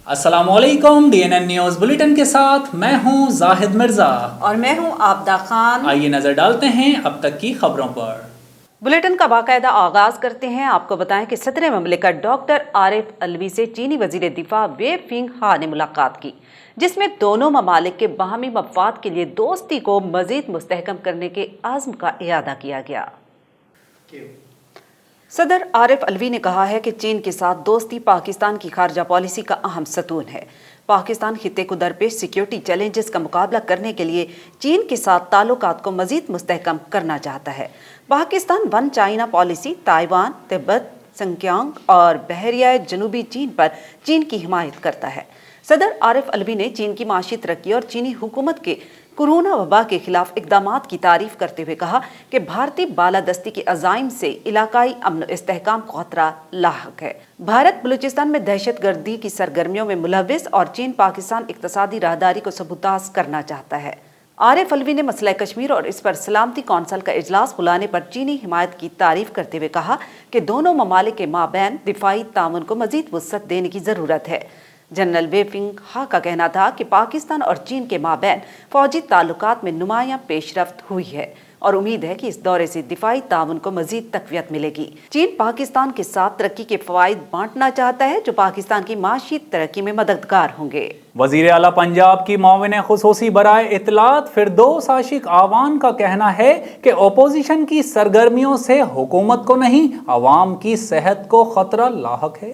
अस्सलाम वालेकुम। DNN news bulletin के साथ मैं हूं जाहिद मिर्जा और मैं हूं आबदा खान। आइए नजर डालते हैं अब तक की खबरों पर। बुलेटिन का बाकायदा आगाज करते हैं। आपको बताएं कि सदर ममलिकत डॉक्टर आरिफ अलवी से चीनी वजीर दिफा वे फिंगहा ने मुलाकात की, जिसमें दोनों ममालिक के बाहमी मफाद के लिए दोस्ती को मजीद मुस्तहकम करने के आज़्म का इयादा किया गया। सदर आरिफ अलवी ने कहा है कि चीन के साथ दोस्ती पाकिस्तान की खारजा पॉलिसी का अहम सतून है। पाकिस्तान खित्ते को दरपेश सिक्योरिटी चैलेंजेस का मुकाबला करने के लिए चीन के साथ ताल्लुकात को मजीद मुस्तहकम करना चाहता है। Pakistan one China policy, Taiwan, Tibet, Sinkiang और बहरिया जनूबी चीन पर चीन की हिमायत करता है। सदर आरिफ अलवी ने चीन की माशी तरक्की और चीनी हुकूमत के कोरोना वबा के खिलाफ इक़दामात की तारीफ करते हुए कहा कि भारतीय बालादस्ती के अज़ाइम से इलाकाई अमन इस्तेहकाम को खतरा लाहक है। भारत बलूचिस्तान में दहशत गर्दी की सरगर्मियों में मुलविस और चीन पाकिस्तान इक़्तिसादी राहदारी को सबूताज करना चाहता है। आरिफ अलवी ने मसला कश्मीर और इस पर सलामती कौंसल का इजलास बुलाने पर चीनी हिमायत की तारीफ करते हुए कहा कि दोनों ममालिक के माबैन दिफाई ताउन को मजीद वुसअत देने की ज़रूरत है। जनरल वे फिंगहा का कहना था कि पाकिस्तान और चीन के माबैन फौजी ताल्लुकात में नुमायां पेशरफ्त हुई है और उम्मीद है कि इस दौरे से दिफाई ताउन को मजीद तकवीत मिलेगी। चीन पाकिस्तान के साथ तरक्की के फवाइद बांटना चाहता है, जो पाकिस्तान की माशी तरक्की में मददगार होंगे। वजीर आला पंजाब की मुआविन खुसूसी बराए इत्तलात फिरदौस आशिक आवान का कहना है कि अपोजिशन की सरगर्मियों से हुकूमत को नहीं, अवाम की सेहत को खतरा लाहक है।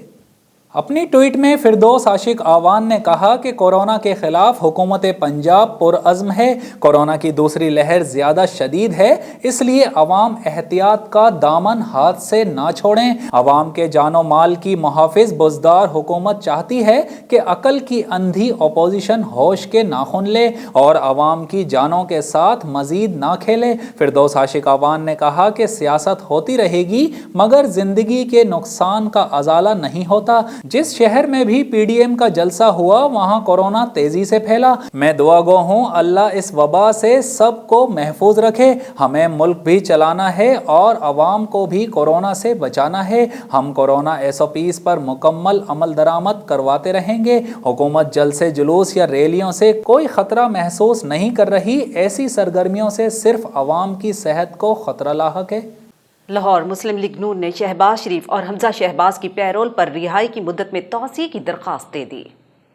अपनी ट्वीट में फिरदौस आशिक आवान ने कहा कि कोरोना के खिलाफ हुकूमत पंजाब पुरअज़्म है। कोरोना की दूसरी लहर ज़्यादा शदीद है, इसलिए अवाम एहतियात का दामन हाथ से ना छोड़ें। अवाम के जानो माल की मुहाफ़िज़ बुज़दार हुकूमत चाहती है कि अकल की अंधी अपोजिशन होश के नाखुन ले और अवाम की जानों के साथ मज़ीद ना खेले। फिरदौस आशिक आवान ने कहा कि सियासत होती रहेगी मगर ज़िंदगी के नुकसान का अजाला नहीं होता। जिस शहर में भी पीडीएम का जलसा हुआ वहां कोरोना तेजी से फैला। मैं दुआ गो हूं अल्लाह इस वबा से सबको महफूज रखे। हमें मुल्क भी चलाना है और अवाम को भी कोरोना से बचाना है। हम कोरोना SOPs पर मुकम्मल अमल दरामद करवाते रहेंगे। हुकूमत जल्द से जुलूस या रैलियों से कोई खतरा महसूस नहीं कर रही। ऐसी सरगर्मियों से सिर्फ अवाम की सेहत को खतरा लाहक है। लाहौर मुस्लिम लीग नून ने शहबाज शरीफ और हमजा शहबाज की पैरोल पर रिहाई की मुद्दत में तौसीए की दरख्वास्त दे दी।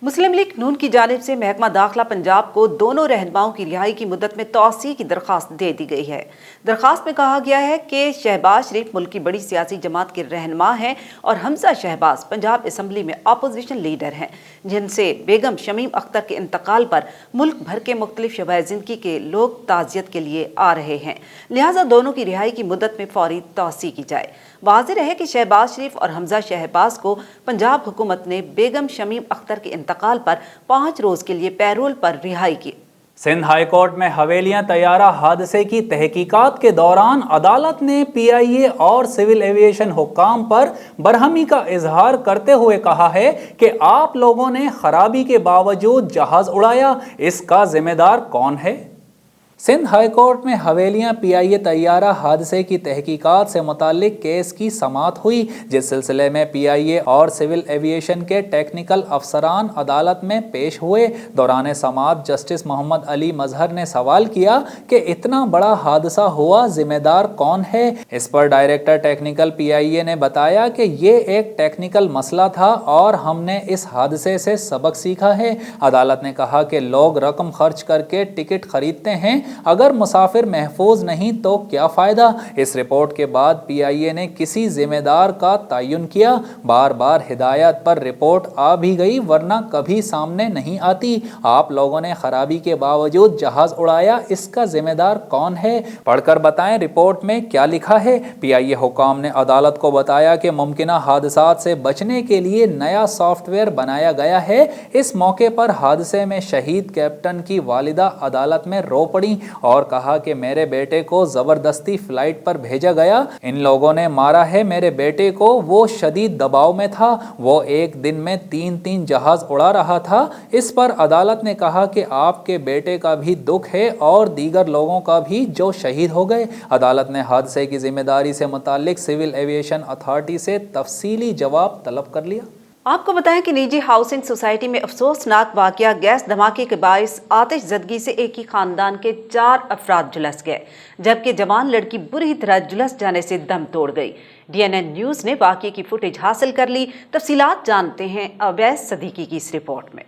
मुस्लिम लीग नून की जानिब से महकमा दाखिला पंजाब को दोनों रहनुमाओं की रिहाई की मुद्दत में तौसीए की दरख्वास्त दे दी गई है। दरख्वास्त में कहा गया है कि शहबाज शरीफ मुल्क की बड़ी सियासी जमात के रहनुमा हैं और हमजा शहबाज पंजाब असम्बली में अपोजिशन लीडर हैं, जिनसे बेगम शमीम अख्तर के इंतकाल पर मुल्क भर के मुख्तलिफ शोबाए ज़िंदगी के लोग ताज़ियत के लिए आ रहे हैं। लिहाजा दोनों की रिहाई की मुद्दत में फौरी तौसीए की जाए। वाज़ेह है कि शहबाज शरीफ और हमजा शहबाज को पंजाब हुकूमत ने बेगम शमीम अख्तर के इंतकाल पर 5 रोज के लिए पैरोल पर रिहाई की। सिंध हाई कोर्ट में हवेलियां तैयारा हादसे की तहकीकात के दौरान अदालत ने PIA और सिविल एविएशन हुक्काम पर बरहमी का इजहार करते हुए कहा है कि आप लोगों ने खराबी के बावजूद जहाज उड़ाया, इसका जिम्मेदार कौन है। सिंध हाई कोर्ट में हवेलियां PIA तैयारा हादसे की तहकीकात से मुताल्लिक केस की समाअत हुई, जिस सिलसिले में PIA और सिविल एविएशन के टेक्निकल अफसरान अदालत में पेश हुए। दौरान समाअत जस्टिस मोहम्मद अली मजहर ने सवाल किया कि इतना बड़ा हादसा हुआ, जिम्मेदार कौन है। इस पर डायरेक्टर टेक्निकल PIA ने बताया कि ये एक टेक्निकल मसला था और हमने इस हादसे से सबक सीखा है। अदालत ने कहा कि लोग रकम खर्च करके टिकट खरीदते हैं, अगर मुसाफिर महफूज नहीं तो क्या फ़ायदा। इस रिपोर्ट के बाद PIA ने किसी जिम्मेदार का तयन किया। बार बार हिदायत पर रिपोर्ट आ भी गई वरना कभी सामने नहीं आती। आप लोगों ने खराबी के बावजूद जहाज उड़ाया, इसका जिम्मेदार कौन है। पढ़कर बताएं रिपोर्ट में क्या लिखा है। PIA हुकाम ने अदालत को बताया कि मुमकिना हादसात से बचने के लिए नया सॉफ्टवेयर बनाया गया है। इस मौके पर हादसे में शहीद कैप्टन की वालिदा अदालत में रो पड़ी और कहा कि मेरे बेटे को जबरदस्ती फ्लाइट पर भेजा गया, इन लोगों ने मारा है मेरे बेटे को, वो शदीद दबाव में था, वो एक दिन में 3 जहाज उड़ा रहा था। इस पर अदालत ने कहा कि आपके बेटे का भी दुख है और दीगर लोगों का भी जो शहीद हो गए। अदालत ने हादसे की जिम्मेदारी से मुताल्लिक सिविल एविएशन अथॉरिटी से तफसीली जवाब तलब कर लिया। آپ کو بتائیں کہ نجی ہاؤسنگ سوسائٹی میں افسوسناک واقعہ گیس دھماکے کے باعث آتش زدگی سے ایک ہی خاندان کے 4 افراد جھلس گئے، جبکہ جوان لڑکی بری طرح جھلس جانے سے دم توڑ گئی۔ DNN نیوز نے واقعے کی فوٹیج حاصل کر لی۔ تفصیلات جانتے ہیں اویس صدیقی کی اس رپورٹ میں۔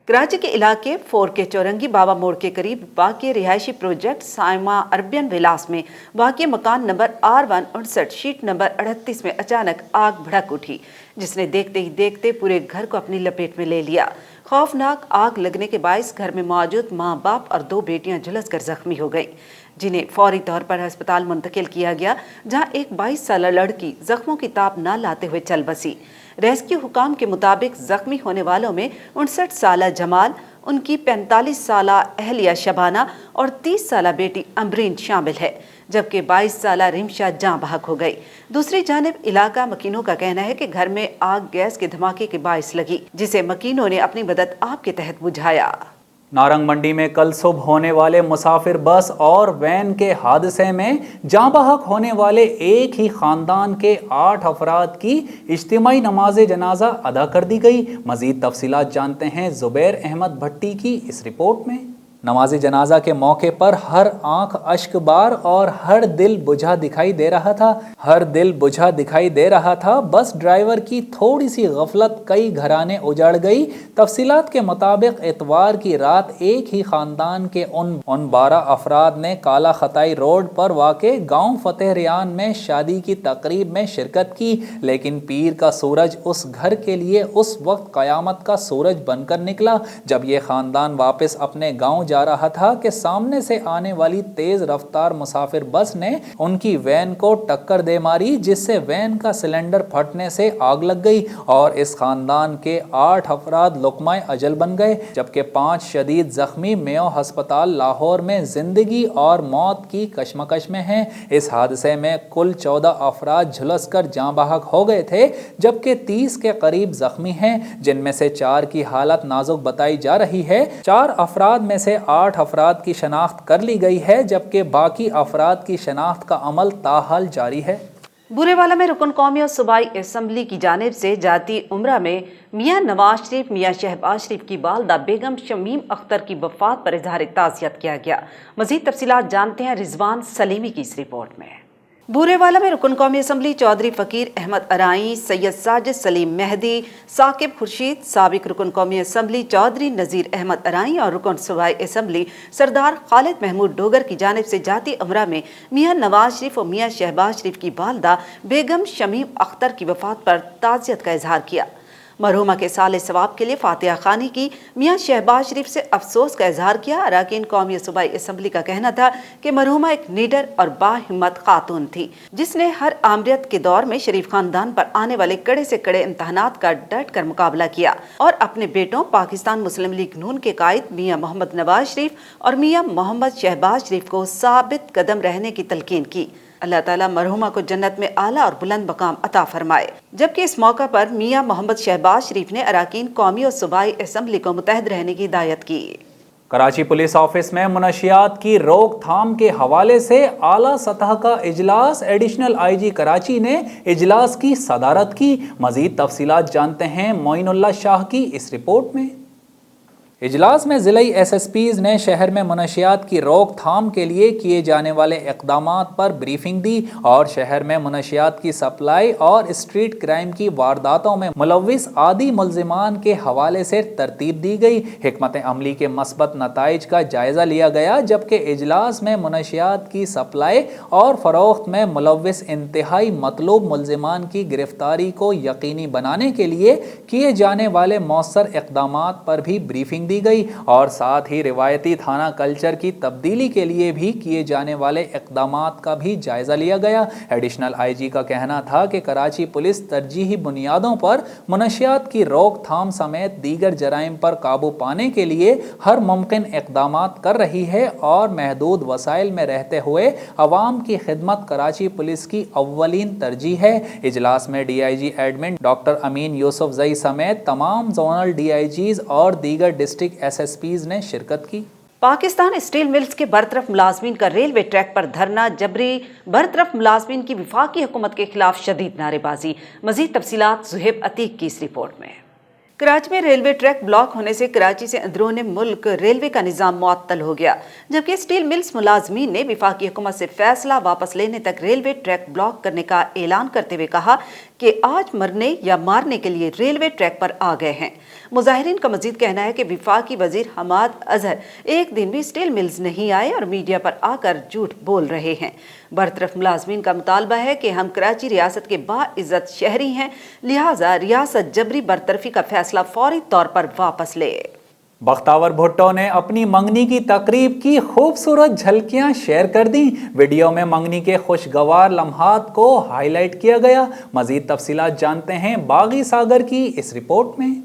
کراچی کے علاقے 4K چورنگی بابا موڑ کے قریب واقع رہائشی پروجیکٹ سائما اربن ولاس میں واقع مکان نمبر R159 شیٹ نمبر 38 میں اچانک آگ بھڑک اٹھی، جس نے دیکھتے ہی دیکھتے پورے گھر کو اپنی لپیٹ میں لے لیا۔ خوفناک آگ لگنے کے باعث گھر میں موجود ماں باپ اور 2 بیٹیاں جھلس کر زخمی ہو گئیں، جنہیں فوری طور پر ہسپتال منتقل کیا گیا، جہاں ایک 22 سالہ لڑکی زخموں کی تاب نہ لاتے ہوئے چل بسی۔ ریسکیو حکام کے مطابق زخمی ہونے والوں میں 59 سالہ جمال، ان کی 45 سالہ اہلیہ شبانہ اور 30 سالہ بیٹی امبرین شامل ہے، جبکہ 22 سالہ رمشا جاں بحق ہو گئی۔ دوسری جانب علاقہ مکینوں کا کہنا ہے کہ گھر میں آگ گیس کے دھماکے کے باعث لگی، جسے مکینوں نے اپنی مدد آپ کے تحت بجھایا۔ نارنگ منڈی میں کل صبح ہونے والے مسافر بس اور وین کے حادثے میں جاں بحق ہونے والے ایک ہی خاندان کے 8 افراد کی اجتماعی نماز جنازہ ادا کر دی گئی۔ مزید تفصیلات جانتے ہیں زبیر احمد بھٹی کی اس رپورٹ میں۔ نماز جنازہ کے موقع پر ہر آنکھ اشک بار اور ہر دل بجھا دکھائی دے رہا تھا۔ بس ڈرائیور کی تھوڑی سی غفلت کئی گھرانے اجاڑ گئی۔ تفصیلات کے مطابق اتوار کی رات ایک ہی خاندان کے ان 12 افراد نے کالا خطائی روڈ پر واقع گاؤں فتح ریان میں شادی کی تقریب میں شرکت کی، لیکن پیر کا سورج اس گھر کے لیے اس وقت قیامت کا سورج بن کر نکلا جب یہ خاندان واپس اپنے گاؤں جا رہا تھا کہ سامنے سے آنے والی تیز رفتار مسافر بس نے ان کی وین کو ٹکر دے ماری، جس سے وین کا سلنڈر پھٹنے سے آگ لگ گئی اور اس خاندان کے 8 افراد لقمہ اجل بن گئے، جبکہ 5 شدید زخمی میو ہسپتال لاہور میں زندگی اور موت کی کشمکش میں ہیں۔ اس حادثے میں کل 14 افراد جھلس کر جاں بحق ہو گئے تھے، جبکہ 30 کے قریب زخمی ہیں، جن میں سے 4 کی حالت نازک بتائی جا رہی ہے۔ 4 افراد میں سے 8 افراد کی شناخت کر لی گئی ہے، جبکہ باقی افراد کی شناخت کا عمل تاحال جاری ہے۔ بورے والا میں رکن قومی اور صوبائی اسمبلی کی جانب سے جاتی عمرہ میں میاں نواز شریف، میاں شہباز شریف کی والدہ بیگم شمیم اختر کی وفات پر اظہار تعزیت کیا گیا۔ مزید تفصیلات جانتے ہیں رضوان سلیمی کی اس رپورٹ میں۔ بورے والا میں رکن قومی اسمبلی چودھری فقیر احمد ارائیں، سید ساجد سلیم مہدی، ثاقب خورشید، سابق رکن قومی اسمبلی چودھری نذیر احمد ارائیں اور رکن صوبائی اسمبلی سردار خالد محمود ڈوگر کی جانب سے جاتی عمرہ میں میاں نواز شریف اور میاں شہباز شریف کی والدہ بیگم شمیم اختر کی وفات پر تعزیت کا اظہار کیا۔ مرحومہ کے سال ثواب کے لیے فاتحہ خوانی کی، میاں شہباز شریف سے افسوس کا اظہار کیا۔ اراکین قومی صوبائی اسمبلی کا کہنا تھا کہ مرحومہ ایک نیڈر اور باہمت خاتون تھی، جس نے ہر آمریت کے دور میں شریف خاندان پر آنے والے کڑے سے کڑے امتحانات کا ڈٹ کر مقابلہ کیا اور اپنے بیٹوں پاکستان مسلم لیگ نون کے قائد میاں محمد نواز شریف اور میاں محمد شہباز شریف کو ثابت قدم رہنے کی تلقین کی۔ اللہ تعالیٰ مرحومہ کو جنت میں اعلیٰ اور بلند مقام عطا فرمائے۔ جبکہ اس موقع پر میاں محمد شہباز شریف نے اراکین قومی اور صوبائی اسمبلی کو متحد رہنے کی ہدایت کی۔ کراچی پولیس آفس میں منشیات کی روک تھام کے حوالے سے اعلیٰ سطح کا اجلاس، ایڈیشنل IG کراچی نے اجلاس کی صدارت کی۔ مزید تفصیلات جانتے ہیں معین اللہ شاہ کی اس رپورٹ میں۔ اجلاس میں ضلعی SSPs نے شہر میں منشیات کی روک تھام کے لیے کیے جانے والے اقدامات پر بریفنگ دی اور شہر میں منشیات کی سپلائی اور اسٹریٹ کرائم کی وارداتوں میں ملوث عادی ملزمان کے حوالے سے ترتیب دی گئی۔ حکمت عملی کے مثبت نتائج کا جائزہ لیا گیا، جبکہ اجلاس میں منشیات کی سپلائی اور فروخت میں ملوث انتہائی مطلوب ملزمان کی گرفتاری کو یقینی بنانے کے لیے کیے جانے والے مؤثر اقدامات پر بھی بریفنگ دی گئی اور ساتھ ہی روایتی تھانہ کلچر کی تبدیلی کے لیے بھی کیے جانے والے اقدامات کا بھی جائزہ لیا گیا۔ ایڈیشنل IG کا کہنا تھا کہ کراچی پولیس ترجیحی بنیادوں پر منشیات کی روک تھام سمیت دیگر جرائم پر قابو پانے کے لیے ہر ممکن اقدامات کر رہی ہے اور محدود وسائل میں رہتے ہوئے عوام کی خدمت کراچی پولیس کی اولین ترجیح ہے۔ اجلاس میں DIG ایڈمن ڈاکٹر امین یوسف زئی سمیت تمام زونل DIGs اور دیگر ڈسٹرکٹ SSPs نے شرکت کی۔ पाकिस्तान स्टील मिल्स के बरतरफ मुलाजमीन का रेलवे ट्रैक पर धरना, जबरी बरतरफ मुलाजमीन की वफाकी हुकूमत के खिलाफ शदीद नारेबाजी। मजीद तफसीलात ज़ुहैब अतीक की इस रिपोर्ट में। कराची में रेलवे ट्रैक ब्लॉक होने से कराची से अंदरूनी मुल्क रेलवे का निज़ाम मुअत्तल हो गया, जबकि स्टील मिल्स मुलाजमीन ने वफाकी हुकूमत से फैसला वापस लेने तक रेलवे ट्रैक ब्लॉक करने का ऐलान करते हुए कहा कि आज मरने या मारने के लिए रेलवे ट्रैक पर आ गए हैं। मुजाहिरीन का मजीद कहना है कि वफाकी वजीर हमाद अजहर एक दिन भी स्टील मिल्स नहीं आए और मीडिया पर आकर झूठ बोल रहे हैं। बरतरफ मुलाजमीन का मुतालबा है कि हम कराची रियासत के बाइज्जत शहरी हैं, लिहाजा रियासत जबरी बरतरफी का फैसला फौरी तौर पर वापस ले। बख्तावर भुट्टो ने अपनी मंगनी की तकरीब की खूबसूरत झलकियां शेयर कर दी। वीडियो में मंगनी के खुशगवार लम्हात को हाईलाइट किया गया। मजीद तफसीलात जानते हैं बागी सागर की इस रिपोर्ट में।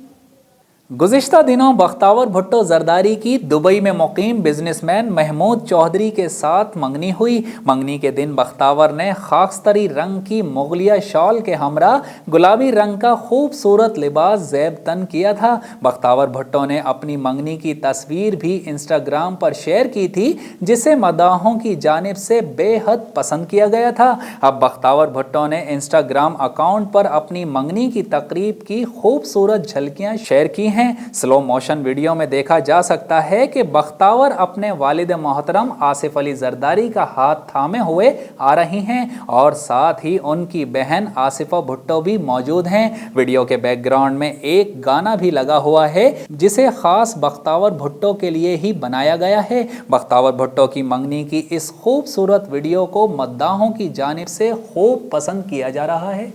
गुज़िश्ता दिनों बख्तावर भुट्टो जरदारी की दुबई में मुकीम बिजनेसमैन महमूद चौधरी के साथ मंगनी हुई। मंगनी के दिन बख्तावर ने खाकस्तरी रंग की मुगलिया शॉल के हमरा गुलाबी रंग का खूबसूरत लिबास ज़ेब तन किया था। बख्तावर भुट्टो ने अपनी मंगनी की तस्वीर भी इंस्टाग्राम पर शेयर की थी, जिसे मदाहों की जानिब से बेहद पसंद किया गया था। अब बख्तावर भुट्टो ने इंस्टाग्राम अकाउंट पर अपनी मंगनी की तकरीब की खूबसूरत झलकियाँ शेयर की हैं। स्लो मोशन वीडियो में देखा जा सकता है कि बख्तावर अपने वालिद मोहतरम आसिफ अली जरदारी का हाथ थामे हुए आ रही हैं और साथ ही उनकी बहन आसिफा भुट्टो भी मौजूद हैं। वीडियो के बैकग्राउंड में एक गाना भी लगा हुआ है, जिसे खास बख्तावर भुट्टो के लिए ही बनाया गया है। बख्तावर भुट्टो की मंगनी की इस खूबसूरत वीडियो को मद्दाहों की जानिब से खूब पसंद किया जा रहा है।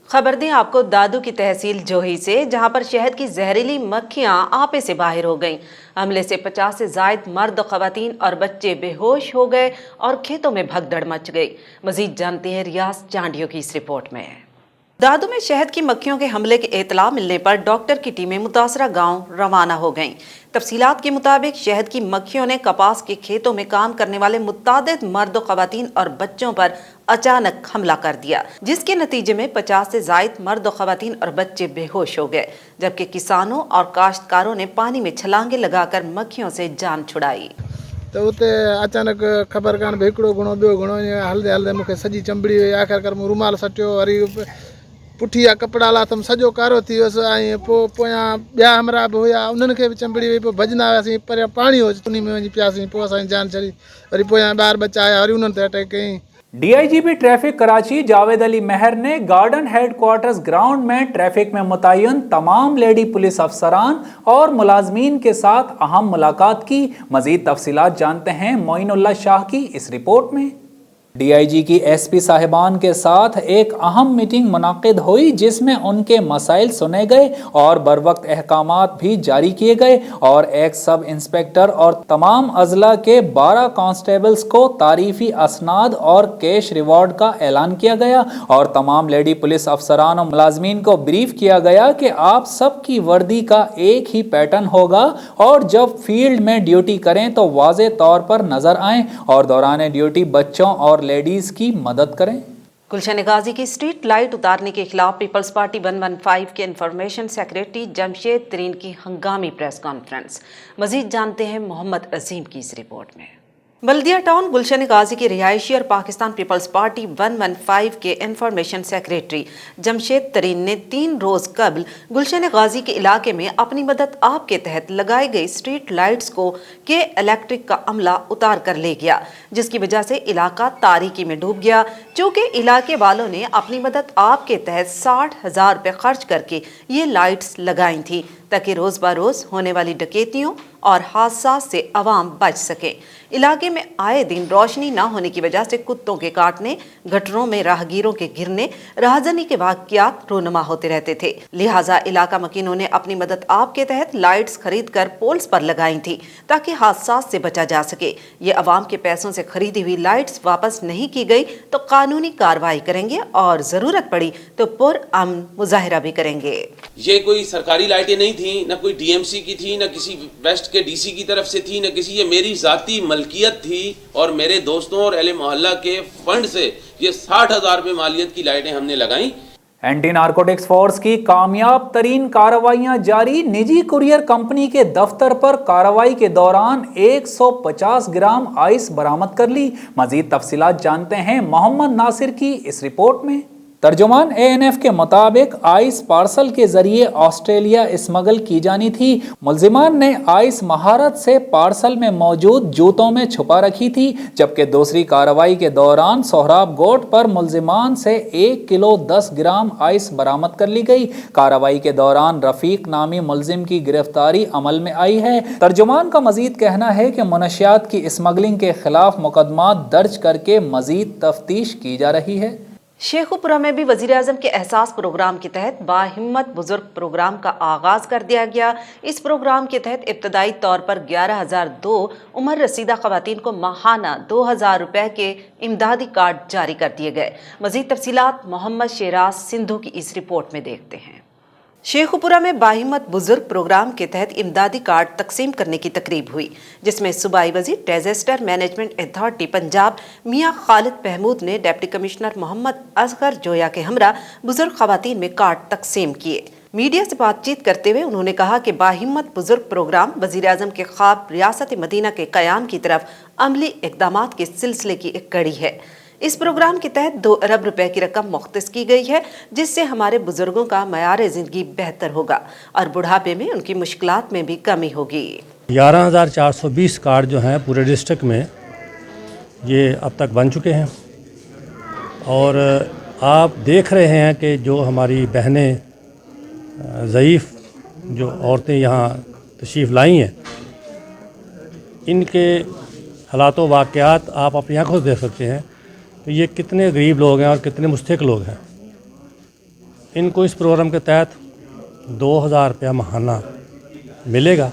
खबर दें आपको दादू की तहसील जोही से, जहां पर शहद की जहरीली मक्खियां आपे से बाहर हो गईं। हमले से 50 से जायद मर्द, खवातीन और बच्चे बेहोश हो गए और खेतों में भगदड़ मच गई। मजीद जानते हैं रियाज चांडियों की इस रिपोर्ट में। दादू में शहद की मक्खियों के हमले की इत्तला मिलने पर डॉक्टर की टीमें मुतासरा गांव रवाना हो गईं। तफसीलात के मुताबिक शहद की मक्खियों ने कपास के खेतों में काम करने वाले मुतादिद मर्द, खवातीन और बच्चों पर अचानक हमला कर दिया, जिसके नतीजे में 50 से जायद मर्द, खवातीन और बच्चे बेहोश हो गए, जबकि किसानों और काश्तकारों ने पानी में छलांगे लगाकर मक्खियों से जान छुड़ाई। तो उते अचानक खबर कान भई हिकिड़ो गुणो ॿियो गुणो ईअं हलंदे हलंदे मूंखे सॼी चंबड़ी हुई। आख़िरकार मूं रुमाल सटियो, वरी पुठिया कपिड़ा लाथमि, सॼो कारो थी वियुसि। ऐं पोयां ॿिया हमरा बि हुया, उन्हनि खे बि चंबड़ी हुई। पोइ भॼंदा हुआसीं, पर पाणी हो उन में वञी पियासीं। पोइ असांजी जान छॾी। वरी पोयां ॿार बच्चा आया, वरी उन्हनि ते अटैक कयईं। डीआईजीपी ट्रैफिक कराची जावेद अली महर ने गार्डन हेडक्वार्टर्स ग्राउंड में ट्रैफिक में मुतय्यन तमाम लेडी पुलिस अफसरान और मुलाजमीन के साथ अहम मुलाकात की। मजीद तफसीलात जानते हैं मोइनुल्लाह शाह की इस रिपोर्ट में। डीआईजी की एसपी साहिबान के साथ एक अहम मीटिंग मुनाकिद हुई, जिसमें उनके मसाइल सुने गए और बरवक्त अहकामात भी जारी किए गए और एक सब इंस्पेक्टर और तमाम अजला के 12 कांस्टेबल्स को तारीफी असनाद और कैश रिवॉर्ड का ऐलान किया गया और तमाम लेडी पुलिस अफसरान और मुलाजमीन को ब्रीफ किया गया कि आप सबकी वर्दी का एक ही पैटर्न होगा और जब फील्ड में ड्यूटी करें तो वाज़े तौर पर नजर आएं और दौरान ड्यूटी बच्चों और लेडीज की मदद करें। गुलशन गाजी की स्ट्रीट लाइट उतारने के खिलाफ पीपल्स पार्टी 115 के इंफॉर्मेशन सेक्रेटरी जमशेद तरीन की हंगामी प्रेस कॉन्फ्रेंस। मजीद जानते हैं मोहम्मद अजीम की इस रिपोर्ट में। बल्दिया टाउन गुलशन गाजी की रिहायशी और पाकिस्तान पीपल्स पार्टी 115 के इंफॉर्मेशन सेक्रेटरी जमशेद तरीन ने 3 रोज कबल गुलशन गाजी के इलाके में अपनी मदद आप के तहत लगाई गई स्ट्रीट लाइट्स को के इलेक्ट्रिक का अमला उतार कर ले गया, जिसकी वजह से इलाका तारीकी में डूब गया। चूँकि इलाके वालों ने अपनी मदद आप के तहत 60,000 रुपये खर्च करके ये लाइट्स लगाई थी ताकि रोज़ बरोज़ होने वाली डकैतियों और हादसा से आवाम बच सके। इलाके में आए दिन रोशनी ना होने की वजह से कुत्तों के काटने, गटरों में राहगीरों के गिरने, राहजनी के वाक़यात रोनुमा होते रहते थे। लिहाजा इलाका मकीनों ने अपनी मदद आप के तहत लाइट्स खरीद कर पोल्स पर लगाई थी ताकि हादसा से बचा जा सके। ये अवाम के पैसों से खरीदी हुई लाइट्स वापस नहीं की गई तो कानूनी कार्रवाई करेंगे और ज़रूरत पड़ी तो पुरअमन मुजाहिरा भी करेंगे। ये कोई सरकारी लाइटें नहीं थी, न कोई डीएमसी की थी, न किसी वेस्ट के डीसी की तरफ से थी, न किसी, ये मेरी जाती मलकियत थी और मेरे दोस्तों और अहले मोहल्ला के फंड से ये 60,000 रुपये मालियत की लाइटें हमने लगाई। एंटी नारकोटिक्स फोर्स की कामयाब तरीन कार्रवाइयां जारी। निजी कुरियर कंपनी के दफ्तर पर कार्रवाई के दौरान 150 ग्राम आइस बरामद कर ली। मजीद तफसीलात जानते हैं मोहम्मद नासिर की इस रिपोर्ट में। तर्जुमान ANF के मुताबिक आइस पार्सल के जरिए ऑस्ट्रेलिया स्मगल की जानी थी। मुलजिमान ने आइस महारत से पार्सल में मौजूद जूतों में छुपा रखी थी, जबकि दूसरी कार्रवाई के दौरान सोहराब गोट पर मुलजिमान से 1 किलो 10 ग्राम आइस बरामद कर ली गई। कार्रवाई के दौरान रफीक नामी मुलजिम की गिरफ्तारी अमल में आई है। तर्जुमान का मजीद कहना है कि मुनशियात की स्मगलिंग के खिलाफ मुकदमा दर्ज करके मजीद तफ्तीश की जा रही है। शेखुपुरा में भी वज़ीर-ए-आज़म के एहसास प्रोग्राम के तहत बाहिम्मत बुजुर्ग प्रोग्राम का आगाज़ कर दिया गया। इस प्रोग्राम के तहत इब्तदाई तौर पर 11,002 उम्र रसीदा ख़वातीन को माहाना 2,000 रुपए के इमदादी कार्ड जारी कर दिए गए। मज़ीद तफसीलात मोहम्मद शेराज सिंधु की इस रिपोर्ट में देखते हैं। शेखुपुरा में बाहिम्मत बुजुर्ग प्रोग्राम के तहत इमदादी कार्ड तकसीम करने की तकरीब हुई, जिसमें सूबाई वज़ीर डिजास्टर मैनेजमेंट अथॉरिटी पंजाब मियां खालिद महमूद ने डिप्टी कमिश्नर मोहम्मद असगर जोया के हमरा बुजुर्ग ख़वातीन में कार्ड तकसीम किए। मीडिया से बातचीत करते हुए उन्होंने कहा कि बाहिम्मत बुजुर्ग प्रोग्राम वज़ीर-ए-आज़म के ख्वाब रियासत मदीना के क़याम की तरफ अमली इक़दामात के सिलसिले की एक कड़ी है। इस प्रोग्राम के तहत 2 अरब रुपए की रकम मुख्तस की गई है, जिससे हमारे बुजुर्गों का मयार ज़िंदगी बेहतर होगा और बुढ़ापे में उनकी मुश्किलात में भी कमी होगी। 11,420 कार्ड जो हैं पूरे डिस्ट्रिक्ट में ये अब तक बन चुके हैं और आप देख रहे हैं कि जो हमारी बहनें ज़ईफ़ जो औरतें यहाँ तशरीफ़ लाई हैं, इनके हालात व वाक़यात आप अपनी आँखों से देख सकते हैं कि ये कितने गरीब लोग हैं और कितने मुस्तहिक लोग हैं। इनको इस प्रोग्राम के तहत 2,000 रुपया माहाना मिलेगा।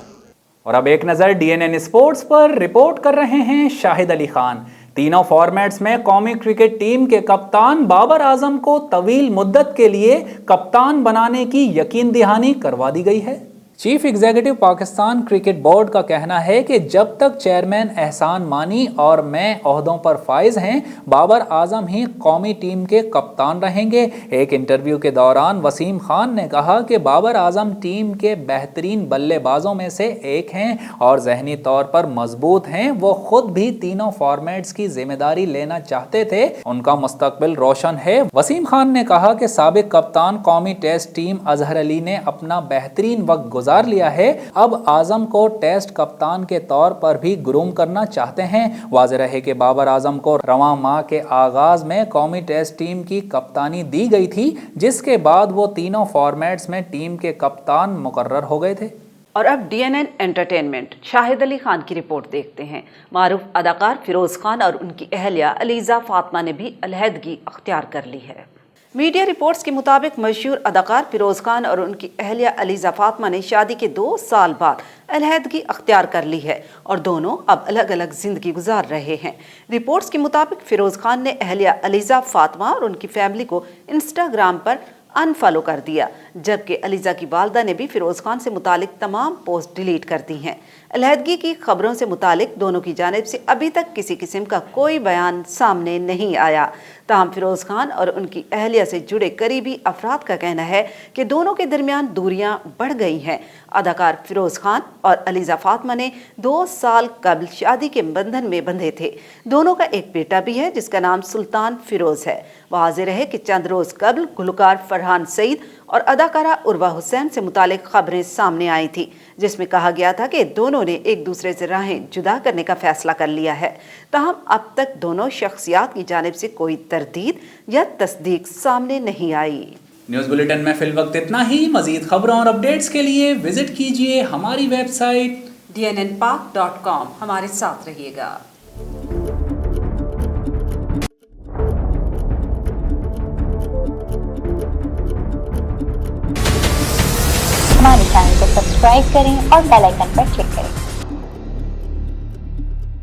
और अब एक नज़र DNN स्पोर्ट्स पर। रिपोर्ट कर रहे हैं शाहिद अली खान। तीनों फॉर्मेट्स में कौमी क्रिकेट टीम के कप्तान बाबर आजम को तवील मुद्दत के लिए कप्तान बनाने की यकीन दहानी करवा दी गई है। Chief executive Pakistan cricket board का कहना है कि जब तक चेयरमैन एहसान मानी और मैं ओहदों पर फाइज हैं, बाबर आजम ही कौमी टीम के कप्तान रहेंगे। एक इंटरव्यू के दौरान वसीम खान ने कहा कि बाबर आजम टीम के बेहतरीन बल्लेबाजों में से एक हैं और जहनी तौर पर मजबूत हैं। वो खुद भी तीनों फॉर्मेट्स की जिम्मेदारी लेना चाहते थे। उनका मुस्तकबिल रोशन है। वसीम खान ने कहा कि साबिक कप्तान कौमी टेस्ट टीम अजहर अली ने अपना बेहतरीन वक्त गुजार लिया है। अब आजम को टेस्ट कप्तान के तौर पर भी ग्रूम करना चाहते हैं। वाज़ेह रहे कि बाबर आजम को रवां माह के आगाज में कौमी टेस्ट टीम की कप्तानी दी गई थी, जिसके बाद वो तीनों फॉर्मेट्स में टीम के कप्तान मुकर्रर हो गए थे। और अब DNN एंटरटेनमेंट शाहिद अली खान की रिपोर्ट देखते हैं। मारूफ अदाकार फिरोज खान और उनकी अहलिया अलीजा फातिमा ने भी अलहदगी अख्तियार कर ली है। मीडिया रिपोर्ट्स के मुताबिक मशहूर अदाकार फिरोज खान और उनकी अहलिया अलीजा फातिमा ने शादी के 2 साल बाद अलहदगी अख्तियार कर ली है और दोनों अब अलग अलग जिंदगी गुजार रहे हैं। रिपोर्ट्स के मुताबिक फिरोज खान ने अहलिया अलीजा फातिमा और उनकी फैमिली को इंस्टाग्राम पर अनफॉलो कर दिया, जबकि अलीजा की वालदा ने भी फिरोज खान से मुतालिक तमाम पोस्ट डिलीट कर दी हैं। अलहदगी की खबरों से मुतालिक दोनों की जानिब से अभी तक किसी किस्म का कोई बयान सामने नहीं आया। ताहम फिरोज खान और उनकी अहलिया से जुड़े करीबी अफराद का कहना है कि दोनों के दरमियान दूरियां बढ़ गई हैं। अदाकार फिरोज खान और अलीजा फातिमा ने 2 साल कबल शादी के बंधन में बंधे थे। दोनों का एक बेटा भी है जिसका नाम सुल्तान फिरोज है। वाज़ेह रहे कि चंद रोज कबल गुलकार फरहान सईद और अदाकारा उर्वा हुसैन से मुतालिक खबरें सामने आई थी, जिसमें कहा गया था कि दोनों ने एक दूसरे से राहें जुदा करने का फैसला कर लिया है। ताहम अब तक दोनों शख्सियात की जानिब से कोई तरदीद या तस्दीक सामने नहीं आई। न्यूज़ बुलेटिन में फिल वक्त इतना ही। मजीद खबरों और अपडेट्स के लिए विजिट कीजिए हमारी वेबसाइट dnnpak.com। हमारे साथ रहिएगा। हमारे चैनल को सब्सक्राइब करें और बेल आइकन पर क्लिक करें।